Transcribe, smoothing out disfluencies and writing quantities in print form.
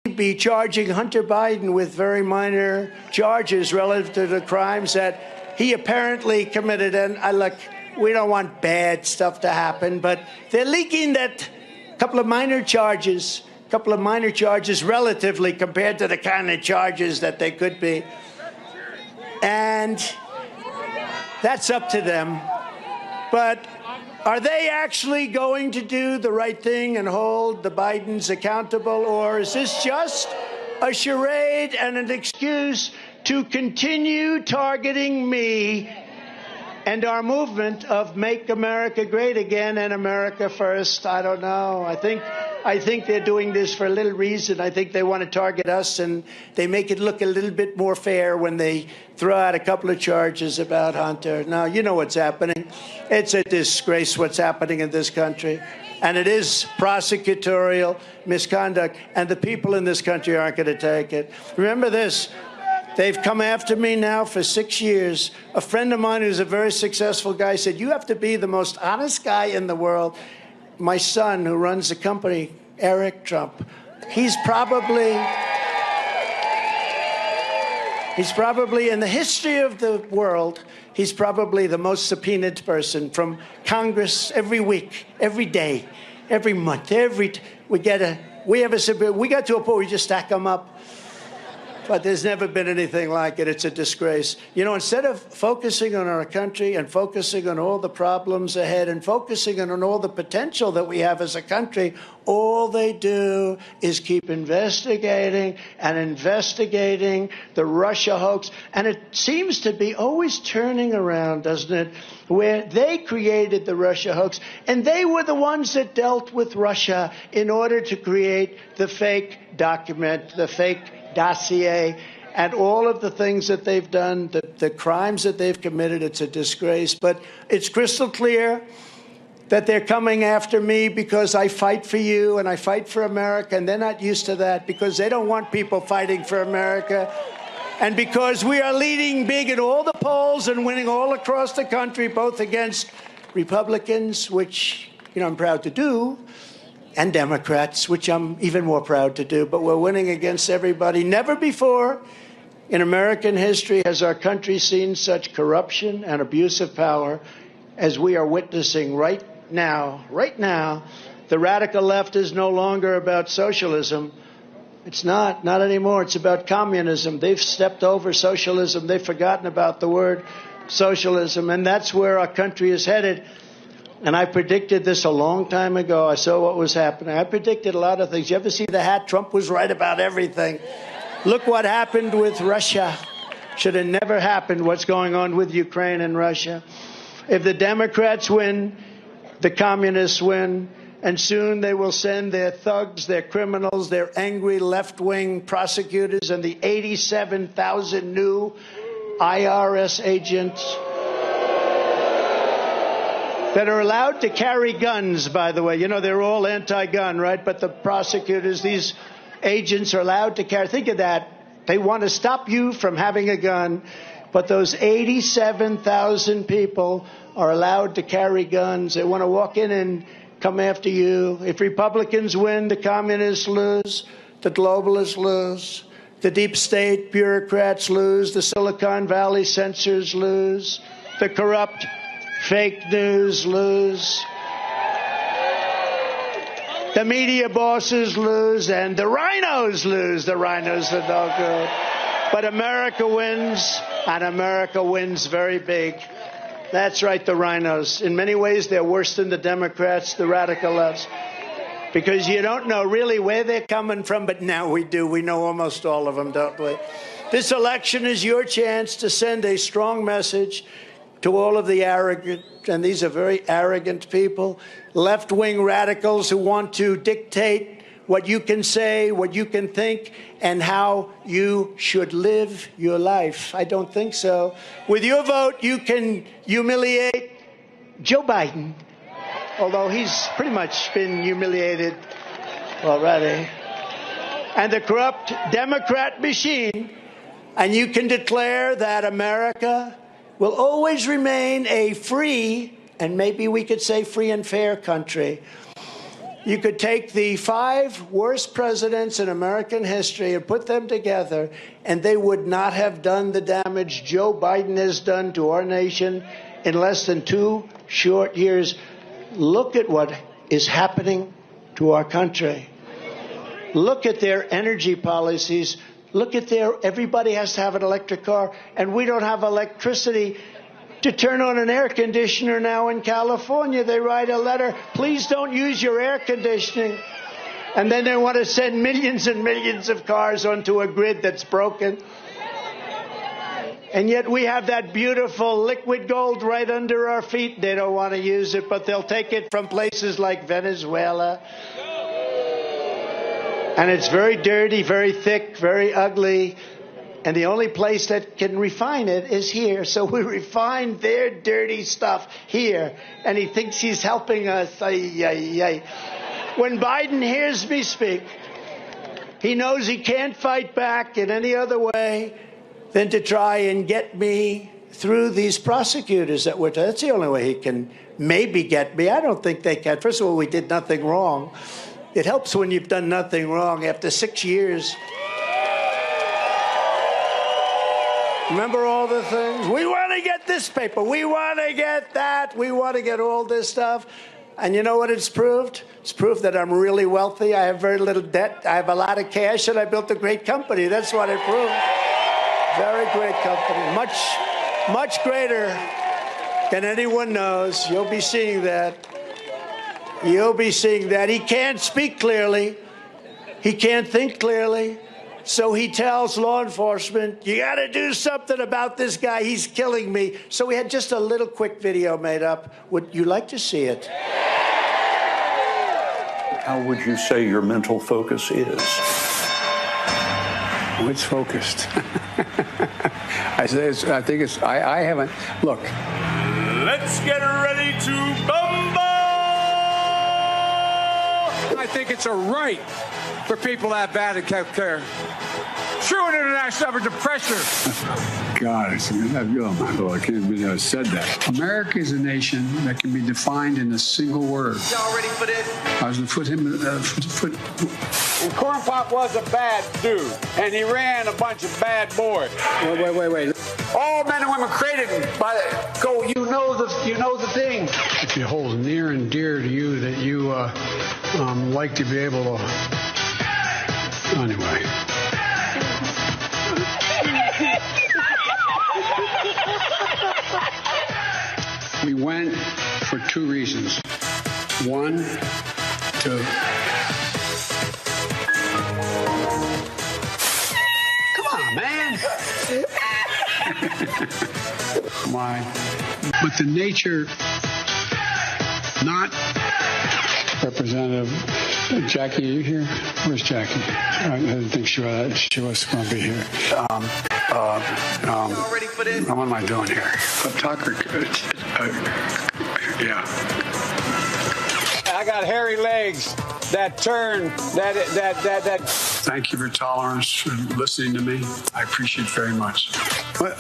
be charging Hunter Biden with very minor charges relative to the crimes that he apparently committed. And look, we don't want bad stuff to happen, but they're leaking that couple of minor charges relatively compared to the kind of charges that they could be. And that's up to them. But are they actually going to do the right thing and hold the Bidens accountable, or is this just a charade and an excuse to continue targeting me and our movement of Make America Great Again and America First? I don't know. I think they're doing this for a little reason. I think they want to target us, and they make it look a little bit more fair when they throw out a couple of charges about Hunter. Now, you know what's happening. It's a disgrace what's happening in this country, and it is prosecutorial misconduct, and the people in this country aren't going to take it. Remember this. They've come after me now for 6 years. A friend of mine who's a very successful guy said, you have to be the most honest guy in the world. My son, who runs the company, Eric Trump, he's probably in the history of the world, he's probably the most subpoenaed person from Congress every week, every day, every month, we got to a point where we just stack them up. But there's never been anything like it. It's a disgrace. You know, instead of focusing on our country and focusing on all the problems ahead and focusing on all the potential that we have as a country, all they do is keep investigating the Russia hoax. And it seems to be always turning around, doesn't it, where they created the Russia hoax, and they were the ones that dealt with Russia in order to create the fake document, the fake dossier, and all of the things that they've done, the crimes that they've committed. It's a disgrace. But it's crystal clear that they're coming after me because I fight for you and I fight for America, and they're not used to that because they don't want people fighting for America. And because we are leading big in all the polls and winning all across the country, both against Republicans, which, you know, I'm proud to do, and Democrats, which I'm even more proud to do, but we're winning against everybody. Never before in American history has our country seen such corruption and abuse of power as we are witnessing right now. Right now, the radical left is no longer about socialism. It's not anymore. It's about communism. They've stepped over socialism. They've forgotten about the word socialism, and that's where our country is headed. And I predicted this a long time ago. I saw what was happening. I predicted a lot of things. You ever see the hat? Trump was right about everything. Look what happened with Russia. Should have never happened, what's going on with Ukraine and Russia. If the Democrats win, the communists win, and soon they will send their thugs, their criminals, their angry left-wing prosecutors, and the 87,000 new IRS agents that are allowed to carry guns, by the way. You know, they're all anti-gun, right? But the prosecutors, these agents are allowed to carry. Think of that. They want to stop you from having a gun, but those 87,000 people are allowed to carry guns. They want to walk in and come after you. If Republicans win, the communists lose, the globalists lose, the deep state bureaucrats lose, the Silicon Valley censors lose, the corrupt fake news lose, the media bosses lose, and the rhinos lose. The rhinos are no good. But America wins, and America wins very big. That's right, the rhinos. In many ways, they're worse than the Democrats, the radical lefts, because you don't know really where they're coming from, but now we do. We know almost all of them, don't we? This election is your chance to send a strong message to all of the arrogant, and these are very arrogant people, left-wing radicals who want to dictate what you can say, what you can think, and how you should live your life. I don't think so. With your vote, you can humiliate Joe Biden, although he's pretty much been humiliated already, and the corrupt Democrat machine, and you can declare that America will always remain a free, and maybe we could say free and fair country. You could take the 5 worst presidents in American history and put them together, and they would not have done the damage Joe Biden has done to our nation in less than 2 short years. Look at what is happening to our country. Look at their energy policies. Look at everybody has to have an electric car, and we don't have electricity to turn on an air conditioner now in California. They write a letter, please don't use your air conditioning. And then they want to send millions and millions of cars onto a grid that's broken. And yet we have that beautiful liquid gold right under our feet. They don't want to use it, but they'll take it from places like Venezuela. And it's very dirty, very thick, very ugly. And the only place that can refine it is here. So we refine their dirty stuff here. And he thinks he's helping us. Ay, ay, ay. When Biden hears me speak, he knows he can't fight back in any other way than to try and get me through these prosecutors that were. That's the only way he can maybe get me. I don't think they can. First of all, we did nothing wrong. It helps when you've done nothing wrong. After 6 years. Remember all the things? We want to get this paper. We want to get that. We want to get all this stuff. And you know what it's proved? It's proved that I'm really wealthy. I have very little debt. I have a lot of cash, and I built a great company. That's what it proved. Very great company. Much, much greater than anyone knows. You'll be seeing that. You'll be seeing that. He can't speak clearly. He can't think clearly. So he tells law enforcement, you got to do something about this guy. He's killing me. So we had just a little quick video made up. Would you like to see it? How would you say your mental focus is? Oh, it's focused. I haven't. Look. Let's get ready to bumble! I think it's a right for people to have bad health care. True international average of pressure. God, oh my Lord, I can't believe I said that. America is a nation that can be defined in a single word. Y'all ready for this? I was going to put him And Corn Pop was a bad dude, and he ran a bunch of bad boys. Wait. All men and women created by go. You know the thing. If you hold near and dear to you that you like to be able to. Anyway. We went for 2 reasons. One, to come on, man. Why? But the nature, not Representative Jackie, are you here? Where's Jackie? I didn't think she was going to be here. Ready for this? What am I doing here? Tucker. Yeah. I got hairy legs that turn. That. Thank you for tolerance and listening to me. I appreciate it very much. What?